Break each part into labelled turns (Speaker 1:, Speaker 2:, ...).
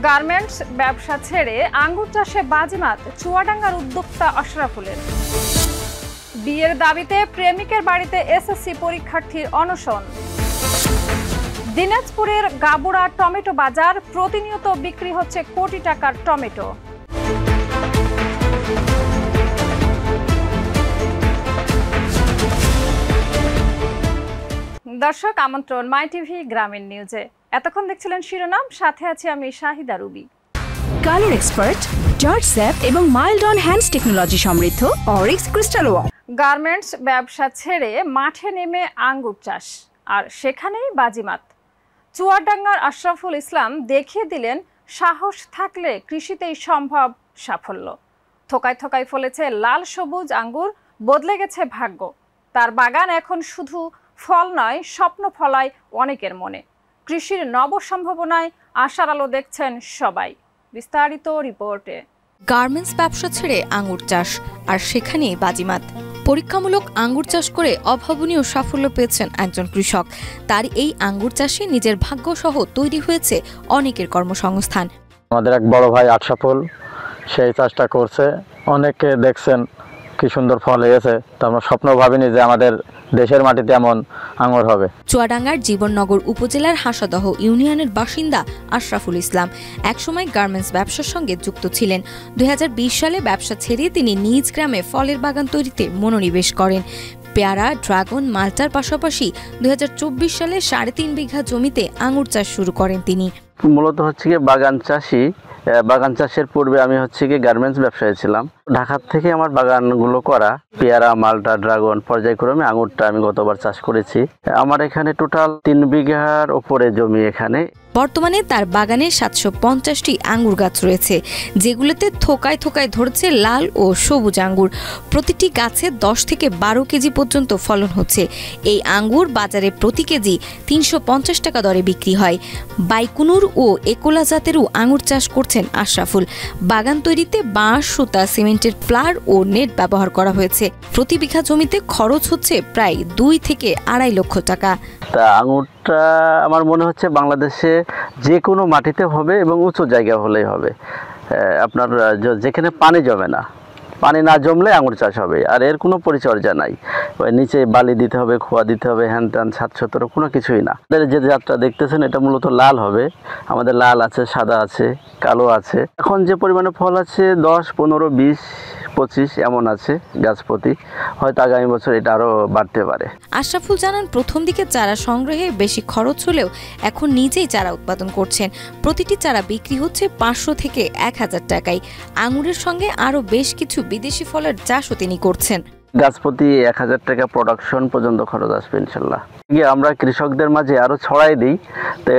Speaker 1: Garments ব্যবসা ছেড়ে আঙ্গুর চাষে বাজিমাত চুয়াডাঙ্গার উদ্যোক্তা আশরাফুলের। বিয়ের দাবিতে প্রেমিকের বাড়িতে এসএসসি পরীক্ষার্থীর অনশন। দিনাজপুরের গাবুড়া টমেটো বাজার, প্রতিনিয়ত বিক্রি হচ্ছে কোটি টাকার টমেটো। দর্শক, আমন্ত্রণ মাই টিভি গ্রামীণ নিউজে। এতক্ষণ দেখছিলেন শিরোনাম, সাথে আছি আমি Shahida Ruby.
Speaker 2: Colour expert, George sap এবং মাইল্ড অন হ্যান্ডস টেকনোলজি সমৃদ্ধ অরিক্স ক্রিস্টাল ওয়াল।
Speaker 1: গার্মেন্টস ব্যবসা ছেড়ে মাঠে নেমে আঙ্গুর চাষ, আর সেখানেই বাজিমাত। চুয়াডাঙ্গার আশরাফুল ইসলাম দেখিয়ে দিলেন সাহস থাকলে কৃষিতেই সম্ভব সাফল্য। থোকায় থোকায় ফলেছে লাল সবুজ আঙ্গুর, বদলে গেছে ভাগ্য। তার বাগান এখন শুধু ফল নয়, স্বপ্ন ফলায় অনেকের মনে। কৃষির নব সম্ভাবনায় আশার আলো দেখছেন সবাই। বিস্তারিত রিপোর্টে।
Speaker 3: গার্মেন্টস ব্যবসা ছেড়ে আঙ্গুর চাষ, আর সেখানেই বাজিমাত। পরীক্ষামূলক আঙ্গুর চাষ করে অভাবনীয় সাফল্য পেয়েছেন একজন কৃষক। তার এই আঙ্গুর চাষে নিজের ভাগ্য সহ তৈরি হয়েছে অনেকের কর্মসংস্থান।
Speaker 4: আমাদের এক বড় ভাই আশরাফুল সেই চাষটা করছে, অনেকে দেখছেন কি সুন্দর ফল হয়েছে। তো আমরা স্বপ্ন ভাবিনি যে আমাদের দেশের মাটিতে এমন আঙ্গুর হবে।
Speaker 3: চুয়াডাঙ্গার জীবননগর উপজেলার হাসাদহ ইউনিয়নের বাসিন্দা আশরাফুল ইসলাম একসময় গার্মেন্টস ব্যবসার সঙ্গে যুক্ত ছিলেন। 2020 সালে ব্যবসা ছেড়ে তিনি নিজ গ্রামে ফলের বাগান তৈরিতে মনোনিবেশ করেন। পেয়ারা, ড্রাগন, মাল্টার পাশাপাশি 2024 সালে 3.5 বিঘা জমিতে আঙ্গুর চাষ শুরু করেন তিনি।
Speaker 5: মূলত হচ্ছে কি বাগান চাষি। বাগান চাষের পূর্বে আমি হচ্ছে কি গার্মেন্টস ব্যবসায়ী ছিলাম। ঢাকা থেকে আমার বাগানগুলো করা, পেয়ারা, মাল্টা, ড্রাগন পর্যায়ক্রমে আঙুরটা আমি গতবার চাষ করেছি। আমার এখানে টোটাল 3 বিঘার উপরে জমি এখানে।
Speaker 3: বর্তমানে তার বাগানে 750টি আঙ্গুর গাছ রয়েছে, যেগুলোতে থোকায় থোকায় ধরেছে লাল ও সবুজ আঙ্গুর। প্রতিটি গাছে 10 থেকে 12 কেজি পর্যন্ত ফলন হচ্ছে। এই আঙ্গুর বাজারে প্রতি কেজি 350 টাকা দরে বিক্রি হয়। বাইকুনুর ও একোলা জাতেরও আঙ্গুর চাষ করছেন আশরাফুল। বাগান তৈরিতে বাঁশ, সুতা, সিমেন্টের ফ্লার ও নেট ব্যবহার করা হয়েছে। প্রতি বিঘা জমিতে খরচ হচ্ছে প্রায় 2 থেকে 2.5 লক্ষ টাকা।
Speaker 5: তা আঙুরটা আমার মনে হচ্ছে বাংলাদেশে যে কোনো মাটিতে হবে এবং উঁচু জায়গা হলেই হবে। আপনার যেখানে পানি জমে না, পানি না জমলে আঙুর চাষ হবে। আর এর কোনো পরিচর্যা নাই, নিচে বালি দিতে হবে, খোয়া দিতে হবে, হ্যান ত্যান 717 কোনো কিছুই না। যে জাতটা দেখতেছেন এটা মূলত লাল হবে। আমাদের লাল আছে, সাদা আছে, কালো আছে। এখন যে পরিমাণে ফল আছে 10, 15, 20, 25 এমন আছে গাছ প্রতি। হয়তো আগামী বছর এটা আরও বাড়তে পারে।
Speaker 3: আশরাফুল জানান, প্রথম দিকে চারা সংগ্রহে বেশি খরচ হলেও এখন নিজেই চারা উৎপাদন করছেন। প্রতিটি চারা বিক্রি হচ্ছে 500 থেকে 1000 টাকায়। আঙুরের সঙ্গে আরও বেশ কিছু বিদেশি ফলের চাষও তিনি করছেন।
Speaker 5: গাছ প্রতি 1000 টাকা প্রোডাকশন পর্যন্ত খরচ আসবে ইনশাল্লাহ। আমরা কৃষকদের মাঝে আরও ছড়াই দিই। তো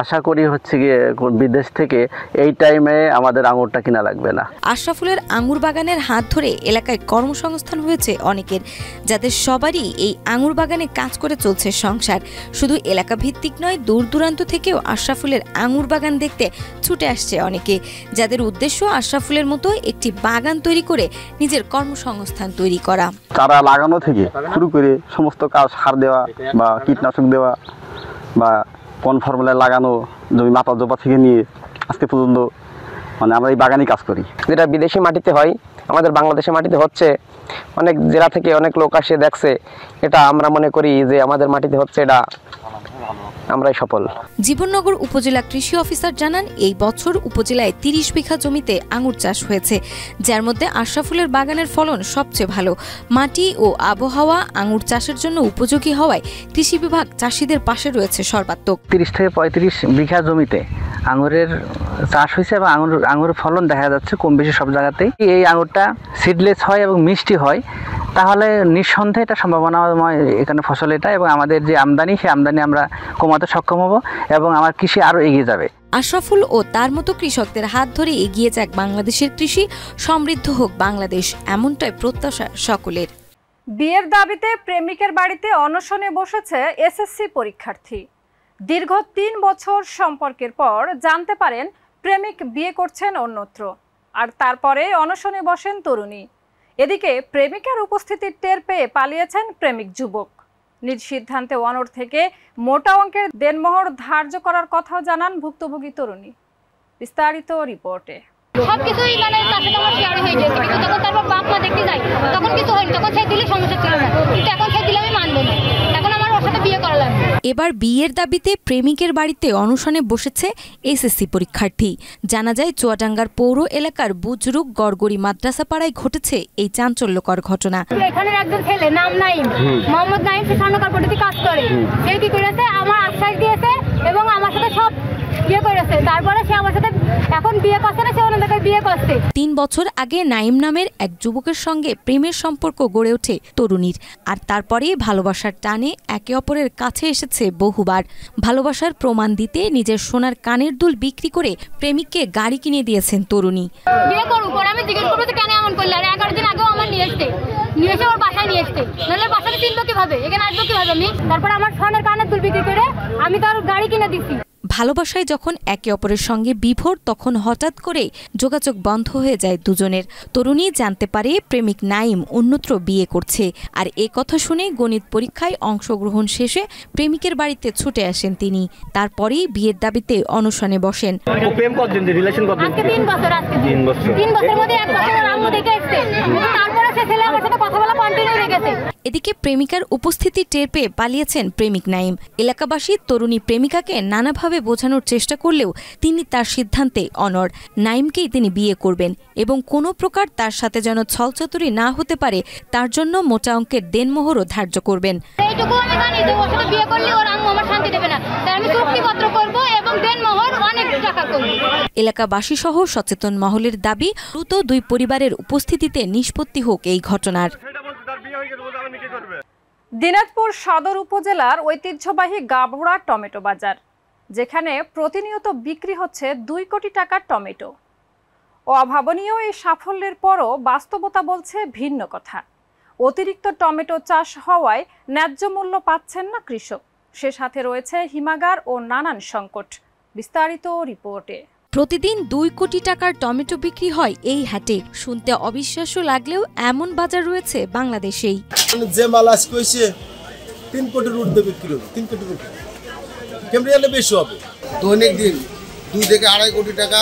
Speaker 5: আশা করি হচ্ছে গিয়ে বিদেশ থেকে এই টাইমে আমাদের আঙুরটা কিনা লাগবে না।
Speaker 3: আশরাফুলের আঙুর বাগানের হাত ধরে এলাকায় কর্মসংস্থান হয়েছে অনেকের, যাদের সবারই এই আঙুর বাগানে কাজ করে চলছে সংসার। শুধু এলাকা ভিত্তিক নয়, দূর দূরান্ত থেকেও আশরাফুলের আঙুর বাগান দেখতে ছুটে আসছে অনেকে, যাদের উদ্দেশ্য আশরাফুলের মতো একটি বাগান তৈরি করে নিজের কর্মসংস্থান তৈরি করা।
Speaker 6: চারা লাগানো থেকে শুরু করে সমস্ত কাজ, সার দেওয়া বা কীটনাশক দেওয়া বা কোন ফর্মুলায় লাগানো, জমি মাপা জোপা থেকে নিয়ে আজকে পর্যন্ত মানে আমরা এই বাগানই কাজ করি।
Speaker 7: যেটা বিদেশি মাটিতে হয়, আমাদের বাংলাদেশের মাটিতে হচ্ছে। অনেক জেলা থেকে অনেক লোক আসে দেখছে, এটা আমরা মনে করি যে আমাদের মাটিতে হচ্ছে, এটা আমরাই সফল।
Speaker 3: জীবননগর উপজেলা কৃষি অফিসার জানান, এই বছর উপজেলায় 30 বিঘা জমিতে আঙ্গুর চাষ হয়েছে, যার মধ্যে আশরাফুলের বাগানের ফলন সবচেয়ে ভালো। মাটি ও আবহাওয়া আঙ্গুর চাষের জন্য উপযোগী হওয়ায় কৃষি বিভাগ চাষিদের পাশে রয়েছে সর্বাত্মক।
Speaker 8: 30 থেকে 35 বিঘা জমিতে আঙুরের চাষ হয়েছে এবং আঙুরের ফলন দেখা যাচ্ছে কম বেশি সব জায়গাতেই। এই আঙুরটা সিডলেস হয় এবং মিষ্টি হয়, তাহলে নিঃসন্দেহে এটা সম্ভাবনাময় এখানে ফসল এটা, এবং আমাদের যে আমদানি, সেই আমদানি আমরা কমাতে সক্ষম হব এবং আমার কৃষি আরও এগিয়ে যাবে।
Speaker 3: আশরাফুল ও তার মতো কৃষকদের হাত ধরে এগিয়ে যাক বাংলাদেশের কৃষি, সমৃদ্ধ হোক বাংলাদেশ, এমনটাই প্রত্যাশা সকলের।
Speaker 1: বিয়ের দাবিতে প্রেমিকের বাড়িতে অনশনে বসেছে এসএসসি পরীক্ষার্থী। দীর্ঘ 3 বছর সম্পর্কের পর জানতে পারেন প্রেমিক বিয়ে করছেন অন্যত্র, আর তারপরে অনশনে বসেন তরুণী। এদিকে প্রেমিকার উপস্থিতির টের পেয়ে পালিয়েছেন প্রেমিক যুবক। নিজ সিদ্ধান্তে অনড় থেকে মোটা অঙ্কের দেনমোহর ধার্য করার কথাও জানান ভুক্তভোগী তরুণী। বিস্তারিত রিপোর্টে।
Speaker 9: সবকিছুই মানে তার সাথে আমার শেয়ার হয়ে গেছে, কিন্তু যখন তারপর বাপ মা দেখতে যাই তখন কিছু হয়নি, তখন সে দিলে সমস্যা ছিল না, কিন্তু এখন সে দিলে আমি মানবো না, এখন আমার ওর সাথে বিয়ে করা লাগবে।
Speaker 3: এবার বিয়ের দাবিতে প্রেমিকের বাড়িতে অনশনে বসেছে এসএসসি পরীক্ষার্থী। জানা যায় চুয়াডাঙ্গার পৌর এলাকার বুজরুক গড়গড়ি মাদ্রাসা পাড়ায় ঘটেছে এই চাঞ্চল্যকর ঘটনা।
Speaker 9: এখানের একজন ছেলে নাম নাইম, মোহাম্মদ নাইম, সে স্বর্ণকার পট্টিতে কাজ করে। সে কি করেছে, আমার আশ্বাস দিয়েছে এবং আমার সাথে সব বিয়ে করেছে, তারপরে সে আমার সাথে এখন বিয়ে করছে না, সে ওনাদের বিয়ে করছে।
Speaker 3: 3 বছর আগে নাইম নামের এক যুবকের সঙ্গে প্রেমের সম্পর্ক গড়ে ওঠে তরুণীর, আর তারপরে ভালোবাসার টানে একে অপরের কাছে এসেছে বহুবার। ভালোবাসার প্রমাণ দিতে নিজের সোনার কানের দুল বিক্রি করে প্রেমিককে গাড়ি কিনে দিয়েছেন তরুণী।
Speaker 9: বিয়ে করব পরে আমি জিজ্ঞেস করবো কেন এমন করলে, আর 11 দিন আগেও আমার নিয়ে এসে ওর বাসায় নিয়ে এসছে, নাহলে বাসায় চিনবো কিভাবে, এখানে আসবো কিভাবে আমি? তারপর আমার সোনার কানের দুল বিক্রি করে আমি তার গাড়ি কিনে দিচ্ছি।
Speaker 3: ভালোবাসায় যখন একে অপরের সঙ্গে বিভোর, তখন হঠাৎ করে যোগাযোগ বন্ধ হয়ে যায় দুজনের। তরুণী জানতে পারে প্রেমিক নাইম অন্যত্র বিয়ে করছে, আর এ কথা শুনে গণিত পরীক্ষায় অংশগ্রহণ শেষে প্রেমিকের বাড়িতে ছুটে আসেন তিনি। তারপরেই বিয়ের দাবিতে অনশনে বসেন।
Speaker 9: প্রেম কতদিন, রিলেশন কতদিন? আজকে 3 বছর। আজকে 3 বছর। 3 বছরের মধ্যে 1 বছর আম্মু দেখে আসছে, তারপরে সে ছেলে আমার সাথে কথা বলা কন্টিনিউ রেখেছে।
Speaker 3: এদিকে প্রেমিকার উপস্থিতি টের পেয়ে পালিয়েছেন প্রেমিক নাইম। এলাকাবাসী তরুণী প্রেমিকাকে নানাভাবে বোঝানোর চেষ্টা করলেও তিনি তার সিদ্ধান্তে অনড়। নাইমকেই তিনি বিয়ে করবেন এবং কোনো প্রকার তার সাথে যেন ছলচাতুরি না হতে পারে তার জন্য মোটা অঙ্কের দেনমোহরও ধার্য করবেন।
Speaker 9: এইটুকু আমি জানি যে ওর সাথে বিয়ে করলে ওর আম্মু আমার শান্তি দেবে না, তাই আমি চুক্তিপত্র করব এবং দেনমোহর অনেক টাকা করব।
Speaker 3: এলাকাবাসী সহ সচেতন মহলের দাবি, দ্রুত 2 পরিবারের উপস্থিতিতে নিষ্পত্তি হোক এই ঘটনার।
Speaker 1: দিনাজপুর সদর উপজেলার ঐতিহ্যবাহী গাবুড়া টমেটো বাজার, যেখানে প্রতিনিয়ত বিক্রি হচ্ছে 2 কোটি টাকার টমেটো। অভাবনীয় এই সাফল্যের পরও বাস্তবতা বলছে ভিন্ন কথা। অতিরিক্ত টমেটো চাষ হওয়ায় ন্যায্য মূল্য পাচ্ছেন না কৃষক। সে সাথে রয়েছে হিমাগার ও নানান সংকট। বিস্তারিত রিপোর্টে।
Speaker 3: প্রতিদিন 2 কোটি টাকার টমেটো বিক্রি হয় এই হাটে। শুনতে অবিশ্বাস্য লাগলেও এমন বাজার রয়েছে বাংলাদেশেই।
Speaker 10: যে মাল আজকে হয়েছে 3 কোটির ঊর্ধ্বে বিক্রি হবে, 3 কোটির ঊর্ধ্বে, কেমন হলে বেশি হবে। দৈনিক দিন 2 থেকে 2.5 কোটি টাকা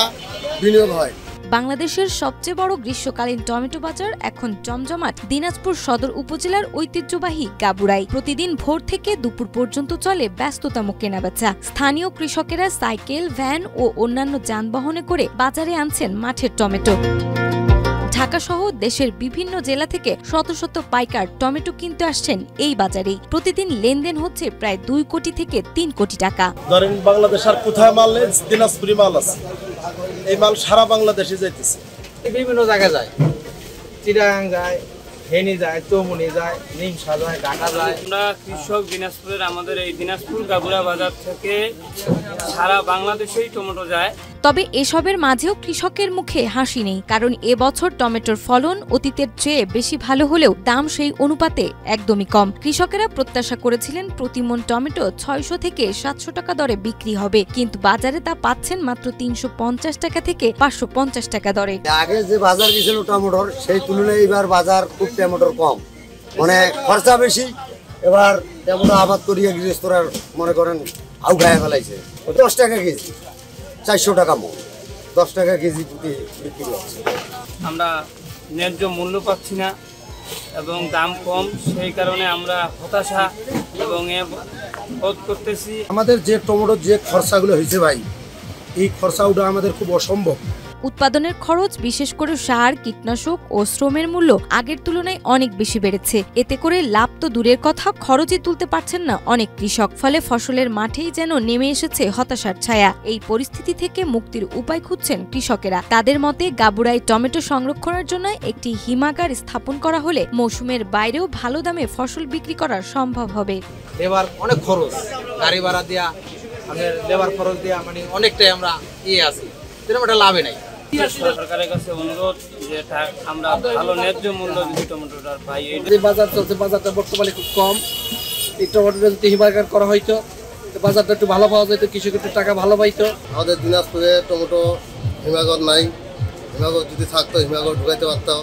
Speaker 10: বিনিয়োগ হয়।
Speaker 3: বাংলাদেশের সবচেয়ে বড় গ্রীষ্মকালীন টমেটো বাজার এখন জমজমাট দিনাজপুর সদর উপজেলার ঐতিহ্যবাহী গাবুড়ায়। প্রতিদিন ভোর থেকে দুপুর পর্যন্ত চলে ব্যস্ততম কেনাবেচা। স্থানীয় কৃষকেরা সাইকেল, ভ্যান ও অন্যান্য যানবাহনে করে বাজারে আনছেন মাঠের টমেটো। ঢাকা সহ দেশের বিভিন্ন জেলা থেকে শত শত পাইকার টমেটো কিনতে আসছেন এই বাজারেই। প্রতিদিন লেনদেন হচ্ছে প্রায় 2 কোটি থেকে 3 কোটি টাকা।
Speaker 10: ধরেন বাংলাদেশ আর কোথায় মাল নেই, দিনাজপুরি মাল আছে। এই মাল সারা বাংলাদেশে যাইতেছে,
Speaker 11: বিভিন্ন জায়গায় যায়, চিটাগাং যায়, ফেনী যায়, চৌমুনি যায়, নিমসা যায়, ঢাকা যায়।
Speaker 12: আমরা কৃষক দিনাজপুরের, আমাদের এই দিনাজপুর গাবুড়া বাজার থেকে সারা বাংলাদেশেই টমেটো যায়।
Speaker 3: তবে এসবের মাঝেও কৃষকের মুখে হাসি নেই, কারণ এবছর টমেটোর ফলন অতীতের চেয়ে বেশি ভালো হলেও দাম সেই অনুপাতে একদমই কম। কৃষকেরা প্রত্যাশা করেছিলেন প্রতি মণ টমেটো 600 থেকে 700 টাকা দরে বিক্রি হবে, কিন্তু বাজারে তা পাচ্ছেন মাত্র 350 টাকা থেকে 550 টাকা দরে।
Speaker 13: আগে যে বাজার গেছিল টমেটোর, সেই তুলনায় এবার বাজার খুব টমেটোর কম, মানে খরচা বেশি। এবার টমেটো আবাদ করিয়ে গৃহস্থরা মনে করেন আউ খায় ফেলাইছে। 10 টাকা কেজি, 400 টাকা মণ, 10 টাকা কেজি বিক্রি হচ্ছে।
Speaker 12: আমরা ন্যায্য মূল্য পাচ্ছি না এবং দাম কম, সেই কারণে আমরা হতাশা এবং বোধ করতেছি।
Speaker 10: আমাদের যে টমেটোর যে খরচাগুলো হয়েছে ভাই, এই খরচাগুলো আমাদের খুব অসম্ভব।
Speaker 3: উৎপাদনের খরচ, বিশেষ করে সার, কীটনাশক ও শ্রমের মূল্য আগের তুলনায় অনেক বেশি বেড়েছে। এতে করে লাভ তো দূরের কথা, খরচই তুলতে পারছেন না অনেক কৃষক। ফলে ফসলের মাঠেই যেন নেমে এসেছে হতাশার ছায়া। এই পরিস্থিতি থেকে মুক্তির উপায় খুঁজছেন কৃষকেরা। তাদের মতে গাবুড়ায় টমেটো সংরক্ষণের জন্য একটি হিমাগার স্থাপন করা হলে মৌসুমের বাইরেও ভালো দামে ফসল বিক্রি করা সম্ভব হবে।
Speaker 11: লেবার অনেক খরচ, গাড়ি ভাড়া দেওয়া, আমাদের লেবার খরচ দেওয়া, মানে অনেকটাই আমরা আছি, সেরকম একটা লাভে নাই।
Speaker 12: সরকারের কাছে অনুরোধ যে আমরা ভালো ন্যায্য মূল্য যদি টমেটোটার পাই।
Speaker 11: যে বাজার চলছে, বাজারটা বর্তমানে খুব কম। এই টমেটোটা যদি হিমাগার করা হইতো, বাজারটা একটু ভালো পাওয়া যেত, কৃষক একটু টাকা ভালো পাইতো।
Speaker 10: আমাদের দিনাজপুরে টমেটো হিমাগর নাই, হিমাগর যদি থাকতো হিমাগর ঢুকাইতে পারতো,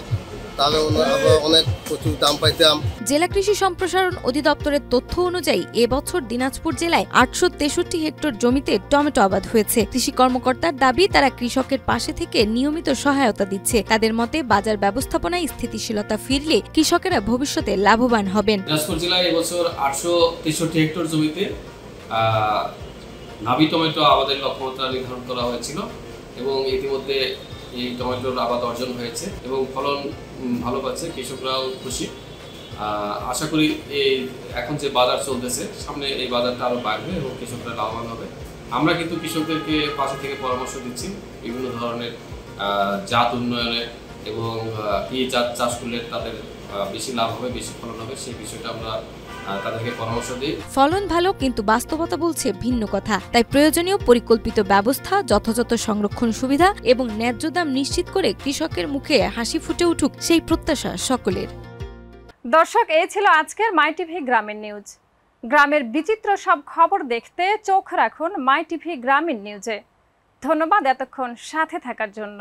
Speaker 10: তাহলে আমরা অনেক প্রচুর দাম পাইতাম।
Speaker 3: জেলা কৃষি সম্প্রসারণ অধিদপ্তরের তথ্য অনুযায়ী এবছর দিনাজপুর জেলায় 863 হেক্টর জমিতে টমেটো আবাদ হয়েছে। কৃষি কর্মকর্তার দাবি, তারা কৃষকের পাশে থেকে নিয়মিত সহায়তা দিচ্ছে। তাদের মতে বাজার ব্যবস্থাপনায় স্থিতিশীলতা ফিরলে কৃষকেরা ভবিষ্যতে লাভবান হবেন।
Speaker 14: দিনাজপুর জেলায় এবছর 863 হেক্টর জমিতে নাবি টমেটো আবাদের লক্ষ্যমাত্রা নির্ধারণ করা হয়েছিল এবং ইতিমধ্যে এই টমেটোর আবাদ অর্জন হয়েছে এবং ফলন ভালো পাচ্ছে, কৃষকরাও খুশি। আশা করি এই এখন যে বাজার চলতেছে সামনে এই বাজারটা আরও বাড়বে এবং কৃষকরা লাভবান হবে। আমরা কিন্তু কৃষকদেরকে পাশে থেকে পরামর্শ দিচ্ছি বিভিন্ন ধরনের জাত উন্নয়নে এবং কি জাত চাষ করলে তাদের বেশি লাভ হবে, বেশি ফলন হবে, সেই বিষয়টা আমরা তাদেরকে পরামর্শ দিই।
Speaker 3: ফলন ভালো কিন্তু বাস্তবতা বলছে ভিন্ন কথা। তাই প্রয়োজনীয় পরিকল্পিত ব্যবস্থা, যথাযথ সংরক্ষণ সুবিধা এবং ন্যায্য দাম নিশ্চিত করে কৃষকের মুখে হাসি ফুটে উঠুক, সেই প্রত্যাশা সকলের।
Speaker 1: দর্শক, এই ছিল আজকের মাই টিভি গ্রামীণ নিউজ। গ্রামের বিচিত্র সব খবর দেখতে চোখ রাখুন মাই টিভি গ্রামীণ নিউজে। ধন্যবাদ এতক্ষণ সাথে থাকার জন্য।